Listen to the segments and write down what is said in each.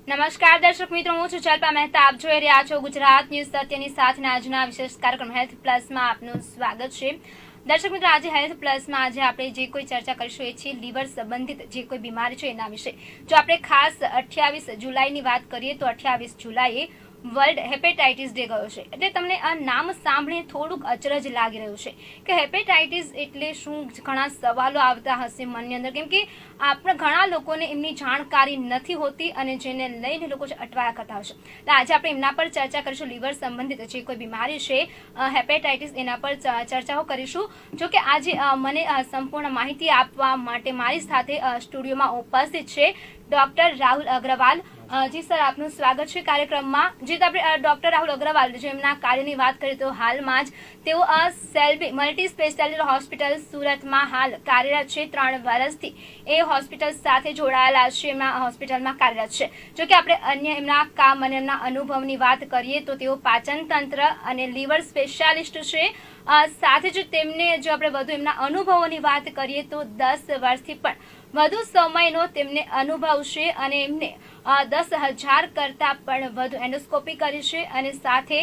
નમસ્કાર દર્શક મિત્રો, હું છું જલ્પા મહેતા. આપ જોઈ રહ્યા છો ગુજરાત ન્યૂઝ સત્યની સાથના આજના વિશેષ કાર્યક્રમ હેલ્થ પ્લસમાં આપનું સ્વાગત છે. દર્શક મિત્રો, આજે હેલ્થ પ્લસમાં આજે આપણે જે કોઈ ચર્ચા કરીશું એ છે લીવર સંબંધિત જે કોઈ બીમારી છે એના વિશે. જો આપણે ખાસ 28 જુલાઈની વાત કરીએ તો 28 જુલાઈએ વર્લ્ડ હેપેટાઇટિસ ડે ગયો છે. એટલે તમને આ નામ સાંભળીને થોડુંક અચરજ લાગી રહ્યું છે કે હેપેટાઇટિસ એટલે શું. ઘણા સવાલો આવતા હશે મનની અંદર, કેમ કે આપણે ઘણા લોકોને એમની જાણકારી નથી હોતી અને જેને લઈને લોકો અટવાયા કરતા હશે. તો આજે આપણે એમના પર ચર્ચા કરીશું. લીવર સંબંધિત જે કોઈ બીમારી છે હેપેટાઇટિસ, એના પર ચર્ચાઓ કરીશું. જો કે આજે મને સંપૂર્ણ માહિતી આપવા માટે મારી સાથે સ્ટુડિયોમાં ઉપસ્થિત છે ડોક્ટર રાહુલ અગ્રવાલ. જી સર, આપનું સ્વાગત છે કાર્યક્રમમાં. જે આપણે ડોક્ટર રાહુલ અગ્રવાલ જો એમના કાર્યની વાત કરીએ તો હાલમાં જ તેઓ સેલ્બી મલ્ટી સ્પેશિયાલિટી હોસ્પિટલ સુરતમાં હાલ કાર્યરત છે. 3 વર્ષથી એ હોસ્પિટલ સાથે જોડાયેલા છે, એમના હોસ્પિટલમાં કાર્યરત છે. જો કે આપણે અન્ય એમના કામ અને એમના અનુભવની વાત કરીએ તો તેઓ પાચન તંત્ર અને લીવર સ્પેશિયાલિસ્ટ છે. સાથે જ તેમને જો આપણે વધુ એમના અનુભવોની વાત કરીએ તો 10 વર્ષથી પણ વધુ સમયનો તેમને અનુભવ છે અને એમને 10,000 કરતાં પણ વધુ એન્ડોસ્કોપી કરી છે અને સાથે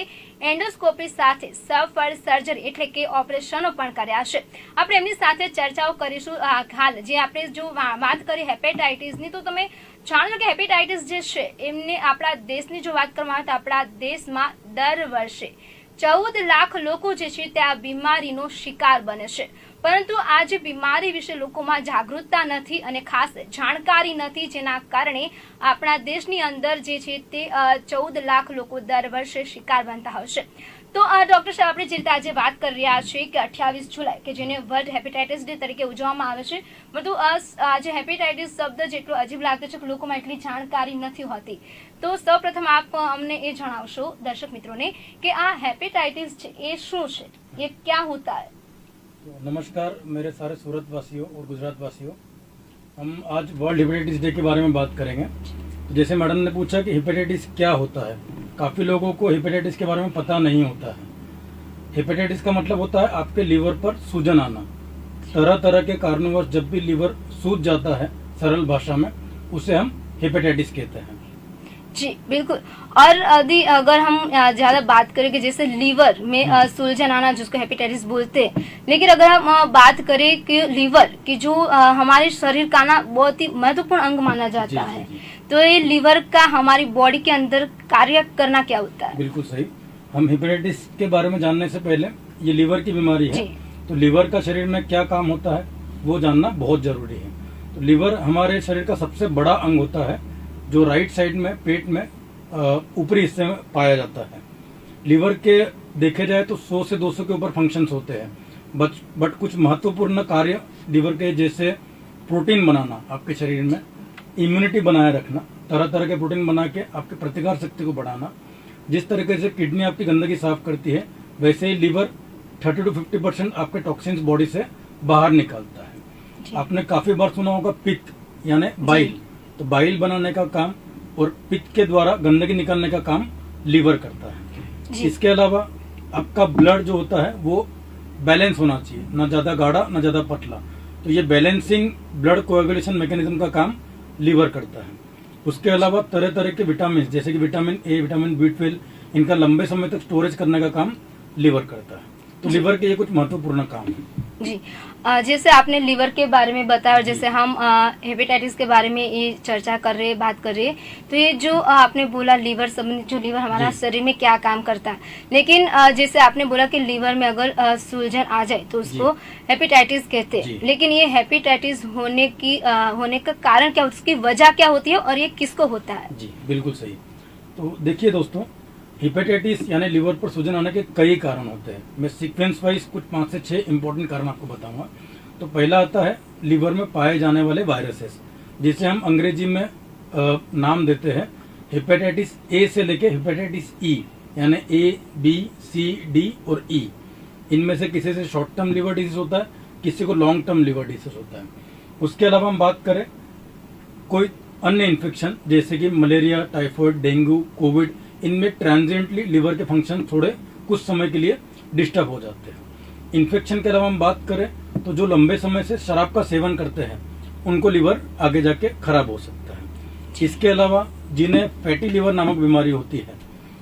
એન્ડોસ્કોપી સાથે સફળ સર્જરી એટલે કે ઓપરેશનો પણ કર્યા છે. આપણે એમની સાથે ચર્ચાઓ કરીશું. હાલ જે આપણે જો વાત કરી હેપેટાઇટિસની, તો તમે જાણો છો કે હેપેટાઇટિસ જે છે એમને આપણા દેશની જો વાત કરવામાં આવે તો આપણા દેશમાં દર વર્ષે 14 લાખ લોકો જે છે તે આ બીમારીનો શિકાર બને છે. પરંતુ આ જે બીમારી વિશે લોકોમાં જાગૃતતા નથી અને ખાસ જાણકારી નથી, જેના કારણે આપણા દેશની અંદર જે છે તે 14 લાખ લોકો દર વર્ષે શિકાર બનતા હશે. તો ડોક્ટર સાહેબ, આપણે જે રીતે આજે વાત કરી રહ્યા છીએ કે 28 જુલાઈ કે જેને વર્લ્ડ હેપેટાઇટિસ ડે તરીકે ઉજવવામાં આવે છે, બધું આજે હેપેટાઇટિસ શબ્દ જેટલો અજીબ લાગતો છે કે લોકોમાં એટલી જાણકારી નથી હોતી. તો સૌપ્રથમ આપ અમને એ જણાવશો દર્શક મિત્રોને કે આ હેपेटाइटिस ये શું છે, ये क्या होता है? नमस्कार मेरे सारे सूरत वासियों और गुजरात वासियों, हम आज वर्ल्ड हेपेटाइटिस डे के बारे में बात करेंगे. जैसे मैडम ने पूछा कि हेपेटाइटिस क्या होता है, काफ़ी लोगों को हेपेटाइटिस के बारे में पता नहीं होता है. हेपेटाइटिस का मतलब होता है आपके लीवर पर सूजन आना. तरह तरह के कारणों जब भी लीवर सूज जाता है, सरल भाषा में उसे हम हेपेटाइटिस कहते हैं. जी बिल्कुल. और यदि अगर हम ज्यादा बात करें कि जैसे लीवर में सुलझन आना जिसको हेपेटाइटिस बोलते हैं, लेकिन अगर हम बात करें कि लीवर की जो हमारे शरीर का ना बहुत ही महत्वपूर्ण अंग माना जाता है, तो ये लीवर का हमारी बॉडी के अंदर कार्य करना क्या होता है? बिल्कुल सही. हम हेपेटाइटिस के बारे में जानने से पहले ये लीवर की बीमारी है, तो लीवर का शरीर में क्या काम होता है वो जानना बहुत जरूरी है. तो लीवर हमारे शरीर का सबसे बड़ा अंग होता है जो राइट साइड में पेट में ऊपरी हिस्से में पाया जाता है. लीवर के देखे जाए तो 100 से 200 के ऊपर फंक्शंस होते हैं, बट कुछ महत्वपूर्ण कार्य लीवर के जैसे प्रोटीन बनाना, आपके शरीर में इम्यूनिटी बनाए रखना, तरह तरह के प्रोटीन बना के आपके प्रतिकार शक्ति को बढ़ाना. जिस तरीके से किडनी आपकी गंदगी साफ करती है, वैसे ही लीवर 30 to 50% आपके टॉक्सिन्स बॉडी से बाहर निकालता है. आपने काफी बार सुना होगा पित्त यानी बाइल, तो बाइल बनाने का काम और पित्त के द्वारा गंदगी निकालने का काम लीवर करता है. इसके अलावा आपका ब्लड जो होता है वो बैलेंस होना चाहिए, ना ज्यादा गाढ़ा ना ज्यादा पतला. तो ये बैलेंसिंग ब्लड कोएगुलेशन मैकेनिज्म का काम लीवर करता है. उसके अलावा तरह तरह के विटामिन जैसे कि विटामिन ए, विटामिन B12, इनका लंबे समय तक स्टोरेज करने का काम लीवर करता है. तो लीवर के ये कुछ महत्वपूर्ण काम है. जी, जैसे आपने लीवर के बारे में बताया और जैसे हम हेपेटाइटिस के बारे में ये चर्चा कर रहे हैं, बात कर रहे हैं, तो ये जो आपने बोला लीवर संबंधित, जो लीवर हमारा शरीर में क्या काम करता है, लेकिन जैसे आपने बोला कि लीवर में अगर सूजन आ जाए तो उसको हेपेटाइटिस कहते हैं. लेकिन ये हेपेटाइटिस होने का कारण क्या, उसकी वजह क्या होती है और ये किसको होता है? जी बिल्कुल सही. तो देखिए दोस्तों, हेपेटाइटिस यानी लीवर पर सूजन आने के कई कारण होते हैं. मैं सीक्वेंस वाइज कुछ 5 से 6 इंपॉर्टेंट कारण आपको बताऊंगा. तो पहला आता है लीवर में पाए जाने वाले वायरसेस, जिसे हम अंग्रेजी में नाम देते हैं हेपेटाइटिस ए से लेके हेपेटाइटिस ई, यानी A, B, C, D और E. इनमें से किसी से शॉर्ट टर्म लीवर डिजीज होता है, किसी को लॉन्ग टर्म लीवर डिजीज होता है. उसके अलावा हम बात करें कोई अन्य इन्फेक्शन जैसे कि मलेरिया, टाइफाइड, डेंगू, कोविड, इनमें ट्रांजिएंटली लीवर के फंक्शन थोड़े कुछ समय के लिए डिस्टर्ब हो जाते हैं. इन्फेक्शन के अलावा हम बात करें तो जो लंबे समय से शराब का सेवन करते हैं उनको लीवर आगे जाके खराब हो सकता है. इसके अलावा जिन्हें फैटी लीवर नामक बीमारी होती है,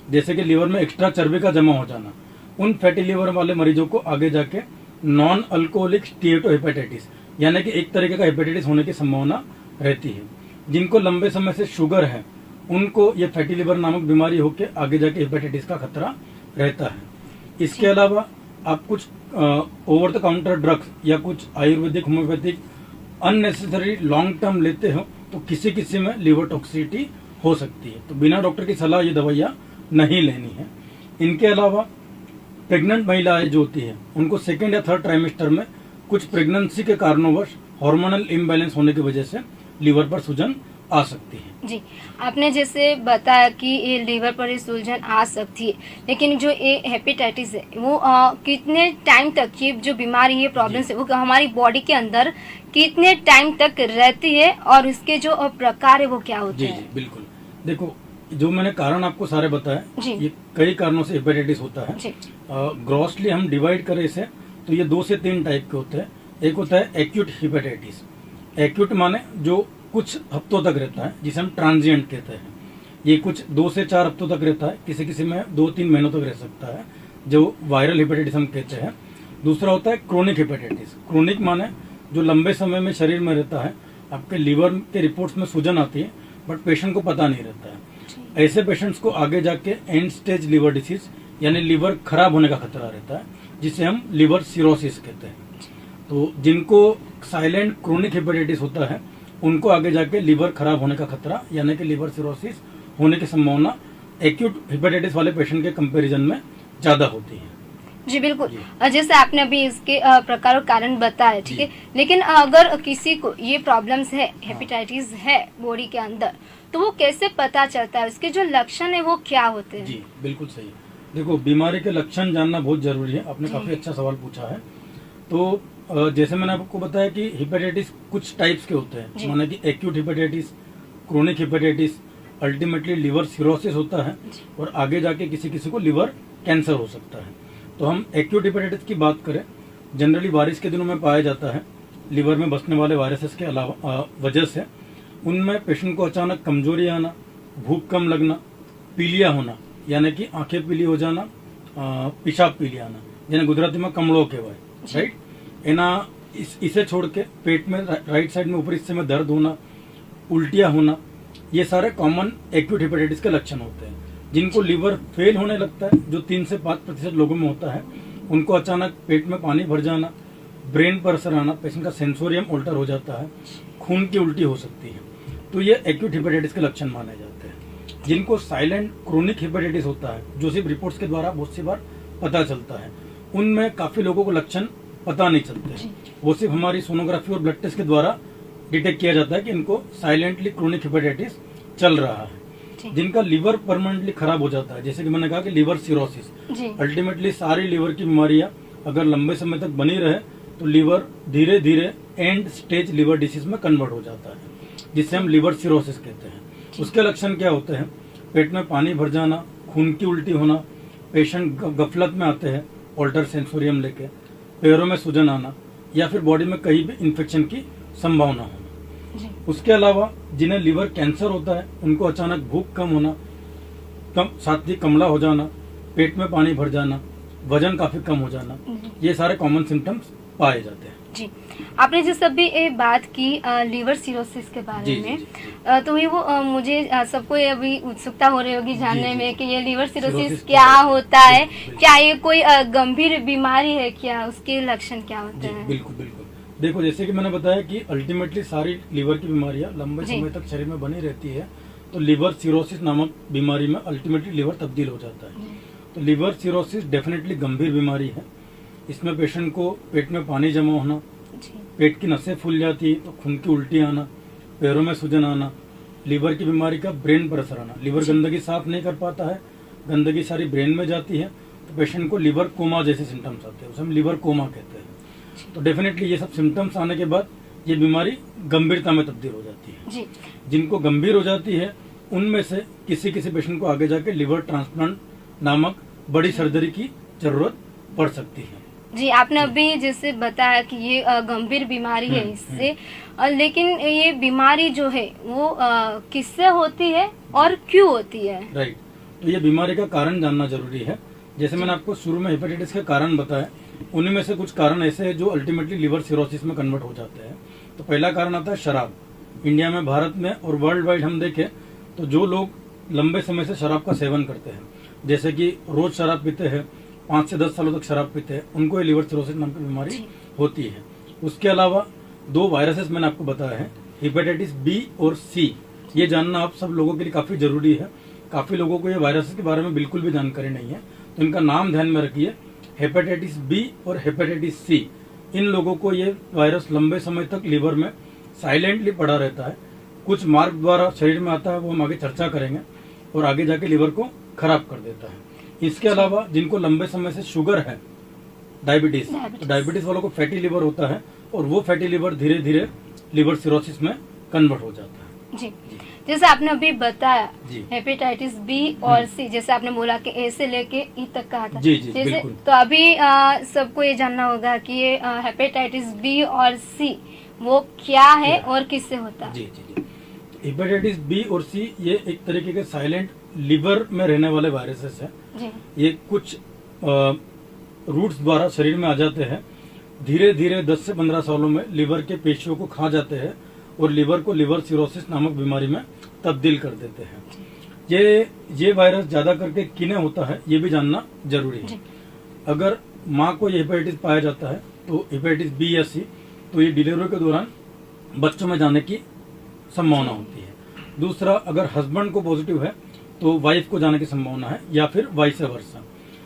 जैसे कि लीवर में एक्स्ट्रा चर्बी का जमा हो जाना, उन फैटी लीवर वाले मरीजों को आगे जाके नॉन अल्कोहलिक स्टीएटोहेपेटाइटिस यानी कि एक तरीके का हेपेटाइटिस होने की संभावना रहती है। जिनको लंबे समय से शुगर है उनको ये फैटी लीवर नामक बीमारी होकर आगे जाके हेपेटाइटिस का खतरा रहता है। इसके अलावा आप कुछ ओवर द काउंटर ड्रग्स या कुछ Ayurvedic homeopathic unnecessary long term लेते हो तो किसी किसी में लिवर टॉक्सिसिटी हो सकती है, तो बिना डॉक्टर की सलाह ये दवाइयाँ नहीं लेनी है। इनके अलावा प्रेग्नेंट महिलाएं जो होती है उनको सेकेंड या थर्ड ट्राइमेस्टर में कुछ प्रेगनेंसी के कारणवश हार्मोनल इम्बैलेंस होने की वजह से लिवर पर सूजन आ सकती है। जी, आपने जैसे बताया कि ये लिवर पर सूजन आ सकती है, लेकिन जो ये हेपेटाइटिस है वो कितने टाइम तक, ये जो बीमारी है, प्रॉब्लम्स है, वो हमारी बॉडी के अंदर कितने टाइम तक रहती है और उसके जो प्रकार है वो क्या होते हैं? जी, बिल्कुल। देखो, जो मैंने कारण आपको सारे बताए, ये कई कारणों से हेपेटाइटिस होता है। ग्रॉसली हम डिवाइड करें इसे तो ये 2 से 3 टाइप के होते हैं। एक होता है एक्यूट हेपेटाइटिस। एक्यूट माने जो कुछ हफ्तों तक रहता है, जिसे हम ट्रांजिएंट कहते हैं। ये कुछ 2 से 4 हफ्तों तक रहता है, किसी किसी में 2-3 महीनों तक रह सकता है, जो वायरल हेपेटाइटिस हम कहते हैं। दूसरा होता है क्रोनिक हेपेटाइटिस। क्रोनिक माने जो लंबे समय में शरीर में रहता है, आपके लीवर के रिपोर्ट्स में सूजन आती है बट पेशेंट को पता नहीं रहता है। ऐसे पेशेंट्स को आगे जाके एंड स्टेज लिवर डिसीज यानी लिवर खराब होने का खतरा रहता है, जिसे हम लिवर सिरोसिस कहते हैं। तो जिनको साइलेंट क्रोनिक हेपेटाइटिस होता है उनको आगे जाके लिवर खराब होने का खतरा यानी कि लिवर सिरोसिस होने की संभावना एक्यूट हेपेटाइटिस वाले पेशेंट के कंपैरिजन में ज्यादा होती है। जी बिल्कुल, जैसे आपने अभी इसके प्रकार और कारण बताया, ठीक है, लेकिन अगर किसी को ये प्रॉब्लम्स है, हेपेटाइटिस है बॉडी के अंदर, तो वो कैसे पता चलता है, उसके जो लक्षण है वो क्या होते हैं? जी बिल्कुल सही। देखो, बीमारी के लक्षण जानना बहुत जरूरी है। आपने काफी अच्छा सवाल पूछा है। तो जैसे मैंने आपको बताया कि हेपेटाइटिस कुछ टाइप्स के होते हैं, माना कि acute hepatitis, chronic hepatitis, ultimately liver cirrhosis होता है और आगे जाके किसी किसी को लिवर कैंसर हो सकता है। तो हम एक्यूट हेपेटाइटिस की बात करें, जनरली बारिश के दिनों में पाया जाता है। लिवर में बसने वाले वायरसेस के अलावा वजह से उनमें पेशेंट को अचानक कमजोरी आना, भूख कम लगना, पीलिया होना यानी कि आंखें पीली हो जाना, पेशाब पीली आना, यानी गुजराती में कमड़ो कहवाय, राइट। एना इसे छोड़ के पेट में राइट साइड में ऊपरी हिस्से में दर्द होना, उल्टियां होना, ये सारे कॉमन एक्यूट हेपेटाइटिस के लक्षण होते हैं। जिनको लिवर फेल होने लगता है, जो 3 से 5% लोगों में होता है, उनको अचानक पेट में पानी भर जाना, ब्रेन पर असर आना, पेशेंट का सेंसोरियम ऑल्टर हो जाता है, खून की उल्टी हो सकती है। तो ये एक्यूट हेपेटाइटिस के लक्षण माने जाते हैं। जिनको साइलेंट क्रोनिक हेपेटाइटिस होता है, जो सिर्फ रिपोर्ट्स के द्वारा बहुत सी बार पता चलता है, उनमें काफी लोगों को लक्षण पता नहीं चलते। वो सिर्फ हमारी सोनोग्राफी और ब्लड टेस्ट के द्वारा डिटेक्ट किया जाता है कि इनको साइलेंटली क्रोनिक हेपेटाइटिस चल रहा है। जिनका लिवर परमानेंटली खराब हो जाता है, जैसे कि मैंने कहा कि लिवर सिरोसिस, अल्टीमेटली सारी लिवर की बीमारियां अगर लंबे समय तक बनी रहे तो लिवर धीरे धीरे एंड स्टेज लिवर डिसीज में कन्वर्ट हो जाता है, जिसे हम लिवर सिरोसिस कहते हैं। उसके लक्षण क्या होते हैं? पेट में पानी भर जाना, खून की उल्टी होना, पेशेंट गफलत में आते हैं ऑल्टर सेंसोरियम लेके, पैरों में सूजन आना या फिर बॉडी में कहीं भी इन्फेक्शन की संभावना होना। उसके अलावा जिन्हें लिवर कैंसर होता है उनको अचानक भूख कम होना, साथ ही कमला हो जाना, पेट में पानी भर जाना, वजन काफी कम हो जाना, ये सारे कॉमन सिम्टम्स पाए जाते हैं। जी, आपने जिस अभी बात की लिवर सिरोसिस के बारे में, तो ये वो मुझे सबको ये अभी उत्सुकता हो रही होगी जानने में कि ये लिवर सिरोसिस क्या होता है, क्या ये कोई गंभीर बीमारी है, क्या उसके लक्षण क्या होते हैं? बिल्कुल बिल्कुल। देखो, जैसे कि मैंने बताया कि अल्टीमेटली सारी लिवर की बीमारियां लंबे समय तक शरीर में बनी रहती है, तो लिवर सिरोसिस नामक बीमारी में अल्टीमेटली लिवर तब्दील हो जाता है। तो लिवर सिरोसिस डेफिनेटली गंभीर बीमारी है। इसमें पेशेंट को पेट में पानी जमा होना, पेट की नसें फूल जाती तो खून की उल्टी आना, पैरों में सूजन आना, लिवर की बीमारी का ब्रेन पर असर आना। लिवर गंदगी साफ नहीं कर पाता है, गंदगी सारी ब्रेन में जाती है, तो पेशेंट को लिवर कोमा जैसे सिम्टम्स आते हैं, उसे हम लिवर कोमा कहते हैं। तो डेफिनेटली ये सब सिम्टम्स आने के बाद ये बीमारी गंभीरता में तब्दील हो जाती है। जिनको गंभीर हो जाती है उनमें से किसी किसी पेशेंट को आगे जाके लिवर ट्रांसप्लांट नामक बड़ी सर्जरी की जरूरत पड़ सकती है। जी, आपने अभी जैसे बताया कि ये गंभीर बीमारी है इससे, लेकिन ये बीमारी जो है वो किससे होती है और क्यों होती है? राइट, तो ये बीमारी का कारण जानना जरूरी है। जैसे मैंने आपको शुरू में हेपेटाइटिस के कारण बताया, उन्हीं में से कुछ कारण ऐसे हैं जो अल्टीमेटली लिवर सिरोसिस में कन्वर्ट हो जाते हैं। तो पहला कारण आता है शराब। इंडिया में, भारत में और वर्ल्ड वाइड हम देखें तो जो लोग लंबे समय से शराब का सेवन करते हैं, जैसे कि रोज शराब पीते हैं, 5 से 10 सालों तक शराब पीते हैं, उनको ये लिवर सिरोसिस नाम की बीमारी होती है। उसके अलावा 2 वायरसेस मैंने आपको बताया है, हेपेटाइटिस बी और सी। ये जानना आप सब लोगों के लिए काफी जरूरी है। काफी लोगों को ये वायरसेस के बारे में बिल्कुल भी जानकारी नहीं है, तो इनका नाम ध्यान में रखिए, हेपेटाइटिस बी और हेपेटाइटिस सी। इन लोगों को ये वायरस लंबे समय तक लिवर में साइलेंटली पड़ा रहता है, कुछ मार्ग द्वारा शरीर में आता है, वो हम आगे चर्चा करेंगे, और आगे जाके लिवर को खराब कर देता है। इसके अलावा जिनको लंबे समय से शुगर है, डायबिटीज, तो डायबिटीज वालों को फैटी लिवर होता है, और वो फैटी लिवर धीरे धीरे लिवर सिरोसिस में कन्वर्ट हो जाता है। जी, जैसे आपने अभी बताया जी। हेपेटाइटिस बी और सी, जैसे आपने बोला कि ए से लेके ई तक कहा था। जी, जी, जैसे बिल्कुल। तो अभी सबको ये जानना होगा कि ये हेपेटाइटिस बी और सी वो क्या है और किससे होता है? जी जी जी, हेपेटाइटिस बी और सी ये एक तरीके के साइलेंट लिवर में रहने वाले वायरसेस हैं। जी, ये कुछ रूट्स द्वारा शरीर में आ जाते हैं, धीरे धीरे 10 से 15 सालों में लिवर के पेशियों को खा जाते हैं और लिवर को लिवर सिरोसिस नामक बीमारी में तब्दील कर देते हैं। ये वायरस ज्यादा करके किन्हें होता है ये भी जानना जरूरी है। अगर माँ को ये हेपेटाइटिस पाया जाता है, तो हेपेटाइटिस बी या सी, तो ये डिलीवरी के दौरान बच्चों में जाने की संभावना होती है। दूसरा, अगर हस्बैंड को पॉजिटिव है तो वाइफ को जाने की संभावना है, या फिर वाइस वर्सा।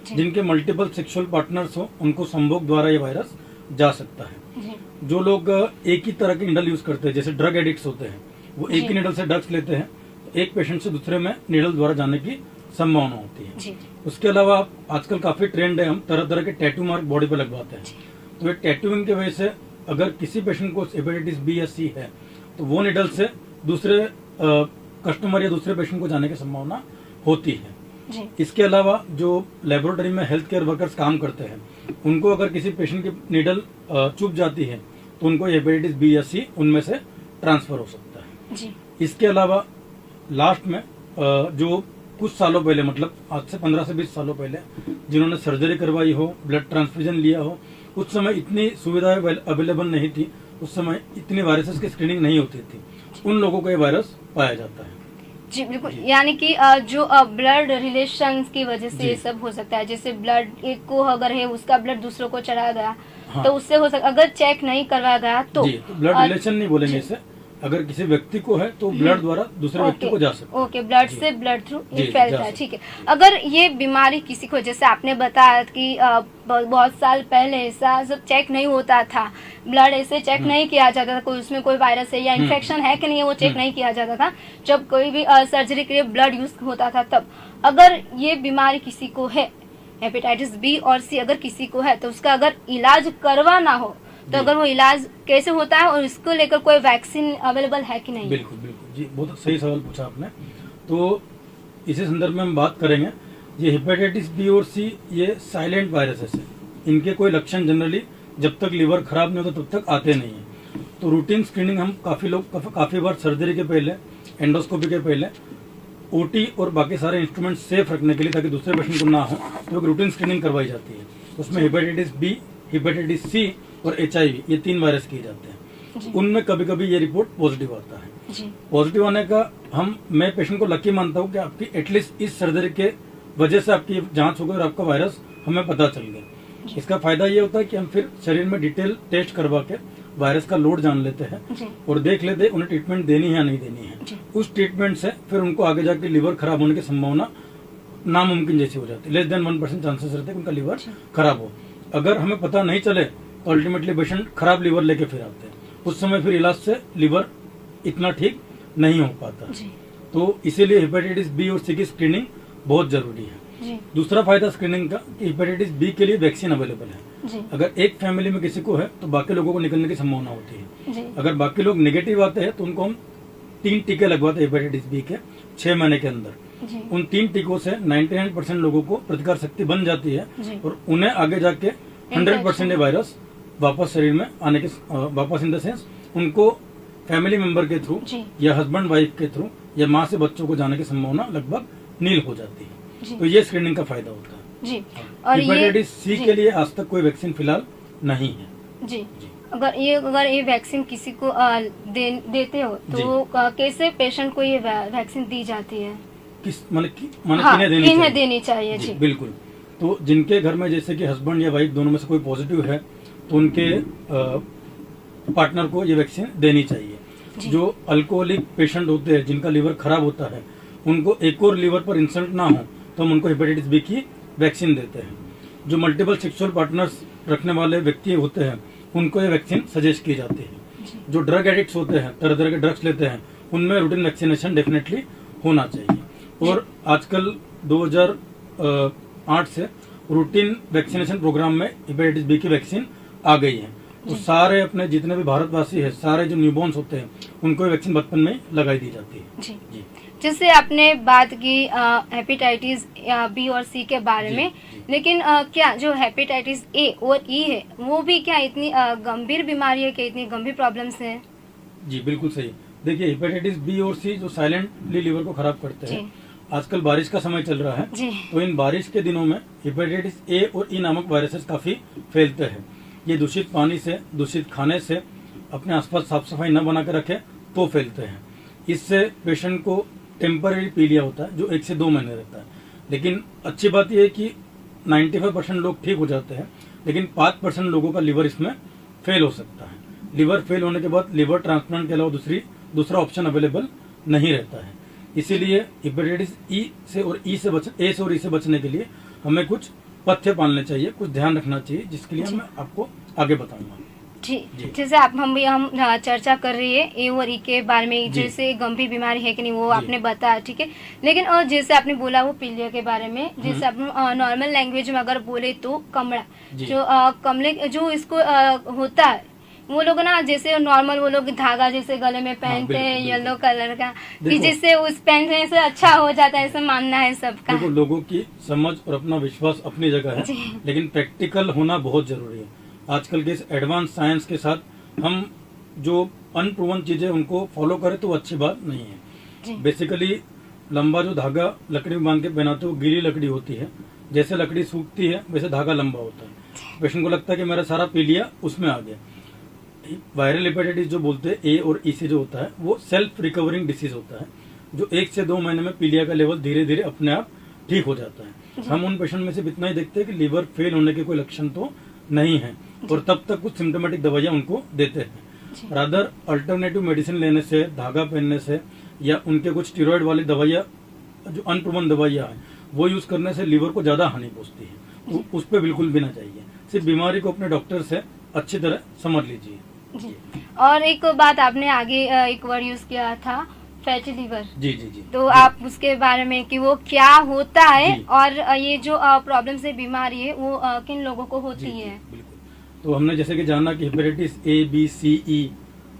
जिनके मल्टीपल सेक्सुअल पार्टनर्स हो उनको संभोग द्वारा ये वायरस जा सकता है। जो लोग एक ही तरह के निडल यूज करते हैं, जैसे ड्रग एडिक्ट्स होते हैं, वो एक ही निडल से ड्रग्स लेते हैं, तो एक पेशेंट से दूसरे में निडल द्वारा जाने की संभावना होती है। उसके अलावा आजकल काफी ट्रेंड है, हम तरह तरह के टैटू मार्क बॉडी पे लगवाते हैं। तो ये टैटूइंग की वजह से अगर किसी पेशेंट को हेपेटाइटिस बी या सी है, तो वो निडल से दूसरे कस्टमर या दूसरे पेशेंट को जाने की संभावना होती है। इसके अलावा जो लेबोरेटरी में हेल्थ केयर वर्कर्स काम करते हैं, उनको अगर किसी पेशेंट की निडल चुभ जाती है, तो उनको हेपेटाइटिस बी या सी उनमें से ट्रांसफर हो सकता है। इसके अलावा लास्ट में जो कुछ सालों पहले, मतलब आज से 15 से 20 सालों पहले जिन्होंने सर्जरी करवाई हो, ब्लड ट्रांसफ्यूजन लिया हो, उस समय इतनी सुविधाएं अवेलेबल नहीं थी, उस समय इतनी वायरसेस की स्क्रीनिंग नहीं होती थी, उन लोगों को ये वायरस पाया जाता है। जी बिल्कुल, यानी कि जो ब्लड रिलेशन की वजह से ये सब हो सकता है। जैसे ब्लड एक को अगर है, उसका ब्लड दूसरों को चढ़ा गया, हाँ। तो उससे हो सकता, अगर चेक नहीं करवाया गया तो ब्लड रिलेशन नहीं बोलेंगे इसे। अगर किसी व्यक्ति को है तो ब्लड द्वारा दूसरे व्यक्ति को जा सकता है। ओके, ब्लड से ब्लड थ्रू ये फैलता है, ठीक है। अगर ये बीमारी किसी को, जैसे आपने बताया कि बहुत साल पहले ऐसा सब चेक नहीं होता था, ब्लड ऐसे चेक नहीं किया जाता था, कोई उसमें कोई वायरस है या इन्फेक्शन है कि नहीं है वो चेक नहीं किया जाता था, जब कोई भी सर्जरी के लिए ब्लड यूज होता था तब। अगर ये बीमारी किसी को है, हेपेटाइटिस बी और सी अगर किसी को है, तो उसका अगर इलाज करवाना हो तो अगर वो इलाज कैसे होता है और इसको लेकर कोई वैक्सीन अवेलेबल है कि नहीं? बिल्कुल बिल्कुल जी, बहुत सही सवाल पूछा आपने। तो इसी संदर्भ में हम बात करेंगे। ये हेपेटाइटिस बी और सी ये साइलेंट वायरसेस है, इनके कोई लक्षण जनरली जब तक लिवर खराब नहीं होता तब तक आते नहीं है। तो रूटीन स्क्रीनिंग हम काफी बार सर्जरी के पहले, एंडोस्कोपी के पहले, ओटी और बाकी सारे इंस्ट्रूमेंट सेफ रखने के लिए, ताकि दूसरे पेशेंट को ना हो, तो एक रूटीन स्क्रीनिंग करवाई जाती है। उसमें हेपेटाइटिस बी, हेपेटाइटिस सी और HIV ये 3 वायरस किए जाते हैं। उनमें कभी कभी ये रिपोर्ट पॉजिटिव आता है। पॉजिटिव आने का मैं पेशेंट को लकी मानता हूँ कि आपकी एटलीस्ट इस सर्जरी के वजह से आपकी जांच हो गई और आपका वायरस हमें पता चल गया। इसका फायदा ये होता है कि हम फिर शरीर में डिटेल टेस्ट करवा के वायरस का लोड जान लेते हैं और देख लेते हैं उन्हें ट्रीटमेंट देनी है या नहीं देनी है। उस ट्रीटमेंट से फिर उनको आगे जाके लिवर खराब होने की संभावना नामुमकिन जैसी हो जाती है। लेस देन 1% चांसेस रहते हैं उनका लिवर खराब हो। अगर हमें पता नहीं चले तो अल्टीमेटली पेशेंट खराब लिवर लेके फिर आते हैं, उस समय फिर इलाज से लिवर इतना ठीक नहीं हो पाता। तो इसीलिए हेपेटाइटिस बी और सी की स्क्रीनिंग बहुत जरूरी है। दूसरा फायदा स्क्रीनिंग का कि हेपेटाइटिस बी के लिए वैक्सीन अवेलेबल है। अगर एक फैमिली में किसी को है तो बाकी लोगों को निकलने की संभावना होती है। अगर बाकी लोग नेगेटिव आते हैं तो उनको हम 3 टीके लगवाते हैं हेपेटाइटिस बी के 6 महीने के अंदर। उन 3 टीकों से 99% लोगों को प्रतिकार शक्ति बन जाती है और उन्हें आगे जाके 100% ये वायरस वापस शरीर में आने के वापस इन द सेंस उनको फैमिली मेंबर के थ्रू जी या हस्बैंड वाइफ के थ्रू या माँ से बच्चों को जाने की संभावना लगभग नील हो जाती जी है। तो ये स्क्रीनिंग का फायदा होता है। जी। और ये हेपेटाइटिस सी जी के लिए आज तक कोई वैक्सीन फिलहाल नहीं है। जी जी अगर ये वैक्सीन किसी को देते हो तो कैसे पेशेंट को ये वैक्सीन दी जाती है? किस हाँ, किन्हें देनी किन्हें चाहिए? देनी चाहिए? जी बिल्कुल। तो जिनके घर में जैसे कि हस्बैंड या वाइफ दोनों में से कोई पॉजिटिव है तो उनके पार्टनर को ये वैक्सीन देनी चाहिए। जी जो अल्कोहलिक पेशेंट होते हैं जिनका लीवर खराब होता है उनको एक और लीवर पर इंसल्ट ना हो तो हम उनको हेपेटाइटिस बी की वैक्सीन देते हैं। जो मल्टीपल सेक्सुअल पार्टनर्स रखने वाले व्यक्ति होते हैं उनको ये वैक्सीन सजेस्ट की जाती है। जी जो ड्रग एडिक्ट्स होते हैं तरह तरह के ड्रग्स लेते हैं उनमें रूटीन वैक्सीनेशन डेफिनेटली होना चाहिए। और आजकल 2008 से रूटीन वैक्सीनेशन प्रोग्राम में हेपेटाइटिस बी की वैक्सीन आ गई है। तो सारे अपने जितने भी भारतवासी है सारे जो न्यूबॉर्न्स होते हैं उनको ये वैक्सीन बचपन में लगाई दी जाती है। जी जी जैसे आपने बात की हेपेटाइटिस बी और सी के बारे जी, में, जी। लेकिन क्या जो हेपेटाइटिस ए और ई है वो भी क्या इतनी गंभीर बीमारी है, क्या इतनी गंभीर प्रॉब्लम्स है? जी बिल्कुल सही। देखिए हेपेटाइटिस बी और सी जो साइलेंटली लीवर को खराब करते हैं, जी आजकल बारिश का समय चल रहा है जी तो इन बारिश के दिनों में हेपेटाइटिस ए और ई नामक वायरसेस काफी फैलते हैं। ये दूषित पानी से, दूषित खाने से, अपने आसपास साफ सफाई न बना कर रखे तो फैलते हैं। इससे पेशेंट को टेम्पररी पीलिया होता है जो 1 से 2 महीने रहता है। लेकिन अच्छी बात यह है कि 95% लोग ठीक हो जाते हैं, लेकिन 5% लोगों का लीवर इसमें फेल हो सकता है। लीवर फेल होने के बाद लीवर ट्रांसप्लांट के अलावा दूसरा ऑप्शन अवेलेबल नहीं रहता है। इसीलिए हेपेटाइटिस ए से और ई से बचने के लिए हमें कुछ पथ्य पालने चाहिए, कुछ ध्यान रखना चाहिए, जिसके लिए मैं आपको आगे बताऊंगा। जी जी। जैसे हम चर्चा कर रही है ए और ई के बारे में, जी। जैसे गंभीर बीमारी है कि नहीं वो जी। आपने बताया, ठीक है। लेकिन और जैसे आपने बोला वो पीलिया के बारे में, जैसे आप नॉर्मल लैंग्वेज में अगर बोले तो कमड़ा, जी। जो कमले जो इसको होता है वो लोग ना जैसे नॉर्मल वो लोग धागा जैसे गले में पहनते बिल्कुल, हैं बिल्कुल। येलो कलर का, कि देखो। जिससे उस पहनने से अच्छा हो जाता है, ऐसा मानना है सबका। देखो लोगों की समझ और अपना विश्वास अपनी जगह है, जी। लेकिन प्रैक्टिकल होना बहुत जरूरी है। आजकल के इस एडवांस साइंस के साथ हम जो अनप्रूवन चीजें उनको फॉलो करें तो वो अच्छी बात नहीं है। जी बेसिकली लंबा जो धागा लकड़ी में बांध के पहनाते हो वो गीली लकड़ी होती है, जैसे लकड़ी सूखती है वैसे धागा लंबा होता है। पेशेंट को लगता है कि मेरा सारा पीलिया उसमें आ गया। वायरल हेपेटाइटिस जो बोलते हैं ए और ई से जो होता है वो सेल्फ रिकवरिंग डिसीज होता है, जो 1 से 2 महीने में पीलिया का लेवल धीरे धीरे अपने आप ठीक हो जाता है। हम उन पेशेंट में सिर्फ इतना ही देखते हैं कि लीवर फेल होने के कोई लक्षण तो नहीं है, और तब तक कुछ सिम्टोमेटिक दवाइयाँ उनको देते हैं। रादर अल्टरनेटिव मेडिसिन लेने से, धागा पहनने से, या उनके कुछ स्टीरॉयड वाली दवाइयाँ जो अनप्रूवन दवाइयाँ हैं वो यूज करने से लीवर को ज्यादा हानि पहुंचती है। तो उस पर बिल्कुल भी ना चाहिए। सिर्फ बीमारी को अपने डॉक्टर से अच्छी तरह समझ लीजिए। जी। और एक बात आपने आगे एक वर्ड यूज किया था, फैटी लीवर। जी जी जी। तो जी। आप उसके बारे में कि वो क्या होता है जी। और ये जो प्रॉब्लम से बीमारी है वो किन लोगों को जी, होती जी, है? बिल्कुल। तो हमने जैसे कि जाना कि हेपेटाइटिस ए बी सी ई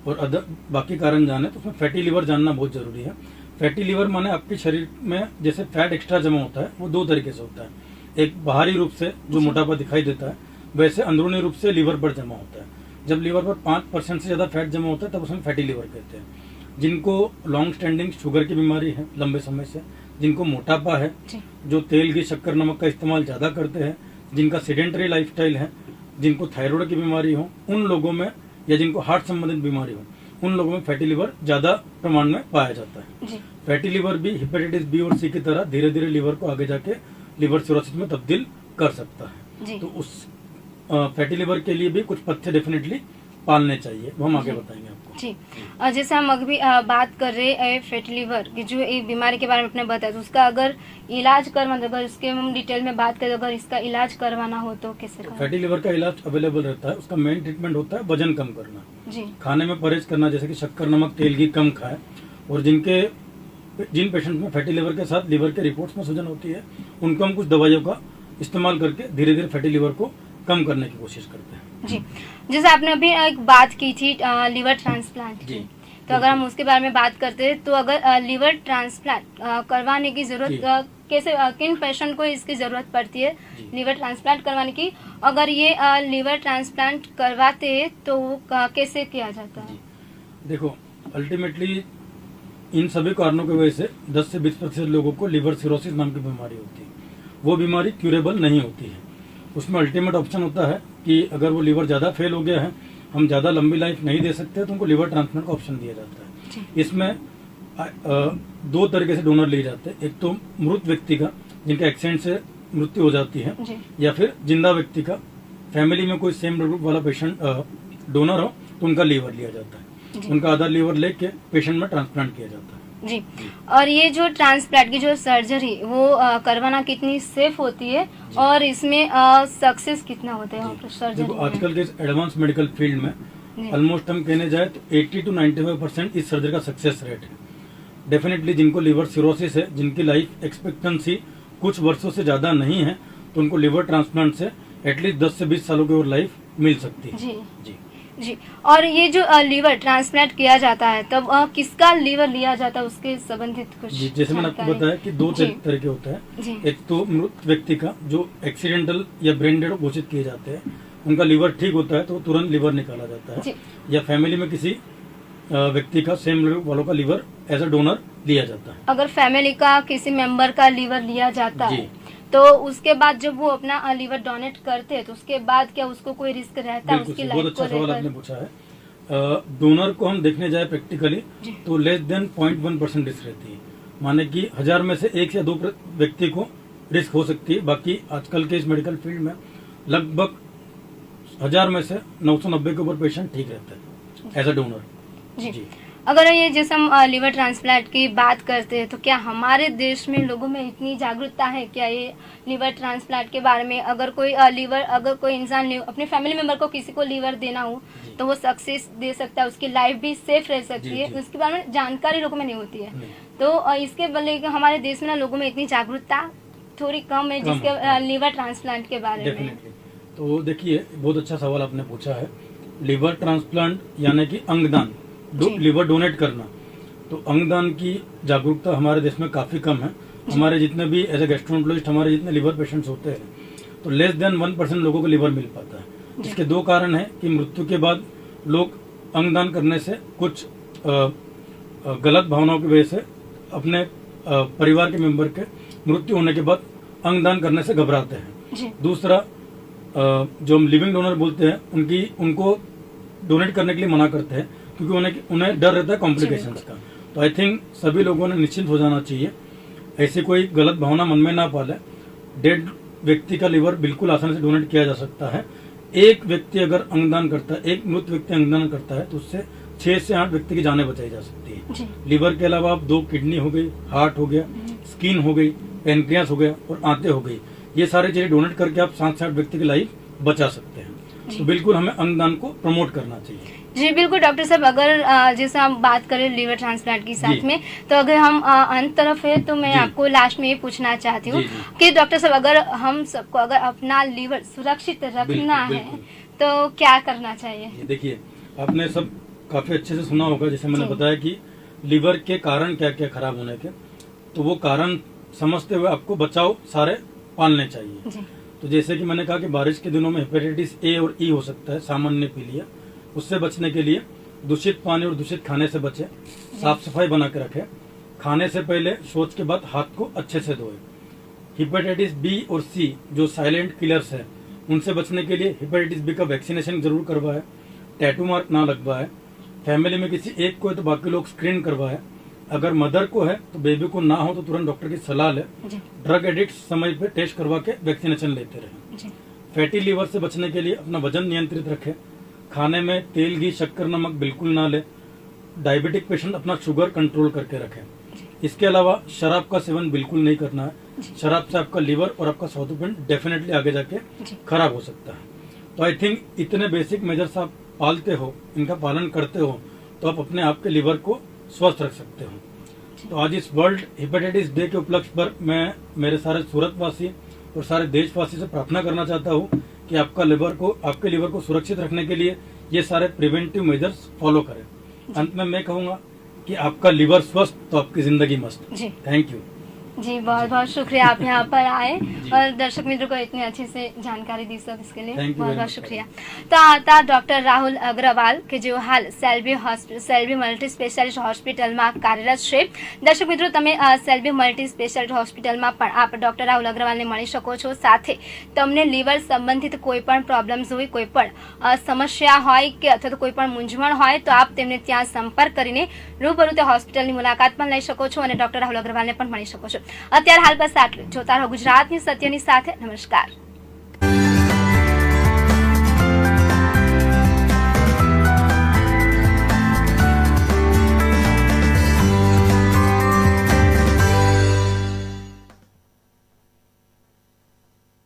और अदर बाकी कारण जाने, तो उसमें फैटी लीवर जानना बहुत जरूरी है। फैटी लीवर माने आपके शरीर में जैसे फैट एक्स्ट्रा जमा होता है वो 2 तरीके से होता है। एक बाहरी रूप से जो मोटापा दिखाई देता है, वैसे अंदरूनी रूप से लीवर पर जमा होता है। जब लीवर पर 5% से ज्यादा फैट जमा होता है तब उसमें फैटी लीवर कहते हैं। जिनको लॉन्ग स्टैंडिंग शुगर की बीमारी है लंबे समय से, जिनको मोटापा है, जी। जो तेल घी शक्कर नमक का इस्तेमाल ज्यादा करते हैं, जिनका सेडेंटरी लाइफस्टाइल है, जिनको थायराइड की बीमारी हो, उन लोगों में, या जिनको हार्ट संबंधित बीमारी हो, उन लोगों में फैटी लीवर ज्यादा प्रमाण में पाया जाता है। जी फैटी लीवर भी हेपेटाइटिस बी और सी की तरह धीरे धीरे लीवर को आगे जाके लीवर सिरोसिस में तब्दील कर सकता है। जी तो उस फैटी लीवर के लिए भी कुछ पथ्य डेफिनेटली पालने चाहिए, वो हम आगे बताएंगे आपको। जी। और जैसे हम अभी बात कर रहे हैं फैटी लीवर की, जो एक बीमारी के बारे में आपने बताया, तो उसका अगर इलाज मतलब अगर इसके हम डिटेल में बात करें, अगर इसका इलाज करवाना हो तो कैसे करना? फैटी लीवर का इलाज अवेलेबल रहता है। उसका मेन ट्रीटमेंट होता है वजन कम करना, जी खाने में परहेज करना, जैसे कि शक्कर नमक तेल घी कम खाए। और जिन पेशेंट में फैटी लीवर के साथ लीवर के रिपोर्ट्स में सूजन होती है, उनको हम कुछ दवाइयों का इस्तेमाल करके धीरे धीरे फैटी लीवर को कम करने की कोशिश करते हैं। जी। जैसे आपने अभी एक बात की थी लीवर ट्रांसप्लांट की, जी। तो अगर हम उसके बारे में बात करते हैं तो अगर लीवर ट्रांसप्लांट करवाने की जी। जरूरत कैसे किन पेशेंट को इसकी जरूरत पड़ती है जी। लीवर ट्रांसप्लांट करवाने की, अगर ये लीवर ट्रांसप्लांट करवाते हैं तो वो कैसे किया जाता है? जी। देखो, अल्टीमेटली इन सभी कारणों की वजह से 10 से 20% लोगों को लिवर सिरोसिस नाम की बीमारी होती है। वो बीमारी क्यूरेबल नहीं होती है। उसमें अल्टीमेट ऑप्शन होता है कि अगर वो लिवर ज़्यादा फेल हो गया है, हम ज़्यादा लंबी लाइफ नहीं दे सकते, तो उनको लिवर ट्रांसप्लांट का ऑप्शन दिया जाता है। इसमें दो तरीके से डोनर लिए जाते हैं। एक तो मृत व्यक्ति का, जिनका एक्सीडेंट से मृत्यु हो जाती है, या फिर जिंदा व्यक्ति का, फैमिली में कोई सेम ग्रुप वाला पेशेंट डोनर हो तो उनका लीवर लिया जाता है। उनका आधा लीवर लेके पेशेंट में ट्रांसप्लांट किया जाता है। जी। और ये जो ट्रांसप्लांट की जो सर्जरी वो करवाना कितनी सेफ होती है और इसमें सक्सेस कितना होता है सर्जरी? देखो, आजकल के एडवांस मेडिकल फील्ड में ऑलमोस्ट हम कहने जाए तो 80 to 95% इस सर्जरी का सक्सेस रेट है। डेफिनेटली जिनको लिवर सिरोसिस है, जिनकी लाइफ एक्सपेक्टेंसी कुछ वर्षों से ज्यादा नहीं है, तो उनको लिवर ट्रांसप्लांट से एटलीस्ट 10 से 20 सालों की और लाइफ मिल सकती है। जी जी जी। और ये जो लीवर ट्रांसप्लांट किया जाता है तब किसका लीवर लिया जाता है उसके संबंधित कुछ जी, जैसे मैंने आपको बताया कि दो तरह के होता है। एक तो मृत व्यक्ति का, जो एक्सीडेंटल या ब्रेन डेड घोषित किए जाते हैं, उनका लीवर ठीक होता है तो तुरंत लीवर निकाला जाता है। या फैमिली में किसी व्यक्ति का सेम ग्रुप वालों का लीवर एज अ डोनर लिया जाता है। अगर फैमिली का किसी मेंबर का लीवर लिया जाता है तो उसके बाद जब वो अपना लीवर डोनेट करते हैं तो उसके बाद क्या उसको कोई रिस्क रहता है उसकी लाइफ को? बहुत अच्छा सवाल आपने पूछा है। डोनर को हम देखने जाए प्रैक्टिकली तो लेस देन 0.1% रिस्क रहती है। माने कि 1000 में से 1 या 2 व्यक्ति को रिस्क हो सकती है। बाकी आजकल के इस मेडिकल फील्ड में लगभग 1000 में से 990 के ऊपर पेशेंट ठीक रहता है एज अ डोनर। जी। अगर ये जैसे हम लीवर ट्रांसप्लांट की बात करते हैं तो क्या हमारे देश में लोगों में इतनी जागरूकता है क्या ये लीवर ट्रांसप्लांट के बारे में? अगर कोई इंसान अपने फैमिली मेंबर को किसी को लीवर देना हो तो वो सक्सेस दे सकता है, उसकी लाइफ भी सेफ रह सकती है, उसके बारे में जानकारी लोगों में नहीं होती है। तो इसके बदले हमारे देश में लोगों में इतनी जागरूकता थोड़ी कम है जिसके लीवर ट्रांसप्लांट के बारे में। तो देखिए, बहुत अच्छा सवाल आपने पूछा है। लीवर ट्रांसप्लांट यानी कि अंगदान, लिवर डोनेट करना, तो अंगदान की जागरूकता हमारे देश में काफी कम है। हमारे जितने भी एज ए गैस्ट्रोएंटरोलॉजिस्ट हमारे जितने लिवर पेशेंट्स होते हैं तो लेस देन 1% लोगों को लिवर मिल पाता है। इसके दो कारण है कि मृत्यु के बाद लोग अंगदान करने से कुछ गलत भावनाओं की वजह से अपने परिवार के मेंबर के मृत्यु होने के बाद अंगदान करने से घबराते हैं। दूसरा, जो हम लिविंग डोनर बोलते हैं उनको डोनेट करने के लिए मना करते हैं क्योंकि उन्हें डर रहता है कॉम्प्लिकेशंस का। तो आई थिंक सभी लोगों ने निश्चिंत हो जाना चाहिए, ऐसी कोई गलत भावना मन में ना पाले। डेड व्यक्ति का लिवर बिल्कुल आसानी से डोनेट किया जा सकता है। एक व्यक्ति अगर अंगदान करता है, एक मृत व्यक्ति अंगदान करता है तो उससे 6 से 8 व्यक्ति की जानें बचाई जा सकती है। लिवर के अलावा आप 2 किडनी हो गई, हार्ट हो गया, स्किन हो गई, पेनक्रियास हो गया और आंतें हो गई, ये सारी चीजें डोनेट करके आप 7 से 8 व्यक्ति की लाइफ बचा सकते हैं। तो बिल्कुल हमें अंगदान को प्रमोट करना चाहिए। जी बिल्कुल डॉक्टर साहब, अगर जैसे हम बात करें लीवर ट्रांसप्लांट की साथ में, तो अगर हम अंत तरफ है तो मैं आपको लास्ट में ये पूछना चाहती हूँ कि डॉक्टर साहब, अगर हम सबको अगर अपना लीवर सुरक्षित रखना है तो क्या करना चाहिए? देखिए, आपने सब काफी अच्छे से सुना होगा, जैसे मैंने बताया कि लीवर के कारण क्या क्या खराब होने के, तो वो कारण समझते हुए आपको बचाव सारे पालने चाहिए। तो जैसे कि मैंने कहा कि बारिश के दिनों में हेपेटाइटिस ए और ई हो सकता है, सामान्य पीलिया। उससे बचने के लिए दूषित पानी और दूषित खाने से बचे, साफ सफाई बना के रखें, खाने से पहले शौच के बाद हाथ को अच्छे से धोए। हेपेटाइटिस बी और सी जो साइलेंट किलर्स है, उनसे बचने के लिए हेपेटाइटिस बी का वैक्सीनेशन जरूर करवाए, टैटू मार्क ना लगवाए, फैमिली में किसी एक को है तो बाकी लोग स्क्रीन करवाए, अगर मदर को है तो बेबी को ना हो तो तुरंत डॉक्टर की सलाह ले, ड्रग एडिक्ट समय पे टेस्ट करवा के वैक्सीनेशन लेते रहे। फैटी लीवर से बचने के लिए अपना वजन नियंत्रित रखें, खाने में तेल घी शक्कर नमक बिल्कुल ना ले, डायबिटिक पेशेंट अपना शुगर कंट्रोल करके रखें। इसके अलावा शराब का सेवन बिल्कुल नहीं करना है, शराब से आपका लीवर और आपका स्वादुपिंड डेफिनेटली आगे जाके खराब हो सकता है। तो आई थिंक इतने बेसिक मेजर्स आप पालते हो, इनका पालन करते हो तो आप अपने आप के लिवर को स्वस्थ रख सकते हो। तो आज इस वर्ल्ड हेपेटाइटिस डे के उपलक्ष्य पर मैं मेरे सारे सूरतवासी और सारे देशवासी से प्रार्थना करना चाहता हूँ कि आपके लिवर को सुरक्षित रखने के लिए ये सारे प्रिवेंटिव मेजर्स फॉलो करें। अंत में मैं कहूँगा कि आपका लिवर स्वस्थ तो आपकी जिंदगी मस्त। Thank you. जी, बहुत बहुत शुक्रिया आप यहाँ पर आए और दर्शक मित्रों को इतनी अच्छे से जानकारी दी सब इसके लिए Thank you बहुत very बहुत much. शुक्रिया। तो आता डॉक्टर राहुल अग्रवाल કે જેઓ હાલ સેલ્બી મલ્ટી સ્પેશિયાલિસ્ટ હોસ્પિટલમાં કાર્યરત છે। દર્શક મિત્રો, તમે સેલ્બી મલ્ટી સ્પેશિયાલિસ્ટ હોસ્પિટલમાં પણ આપ ડોક્ટર રાહુલ અગ્રવાલને મળી શકો છો। સાથે તમને લીવર સંબંધિત કોઈ પણ પ્રોબ્લેમ્સ હોય, કોઈ પણ સમસ્યા હોય કે અથવા તો કોઈ પણ મૂંઝવણ હોય તો આપ તેમને ત્યાં સંપર્ક કરીને રૂબરૂ તે હોસ્પિટલની મુલાકાત પણ લઈ શકો છો અને ડોક્ટર રાહુલ અગ્રવાલને પણ મળી શકો છો। અત્યારે હાલ બસ આટલું। જોતા રહો ગુજરાતની સત્યની સાથે। નમસ્કાર।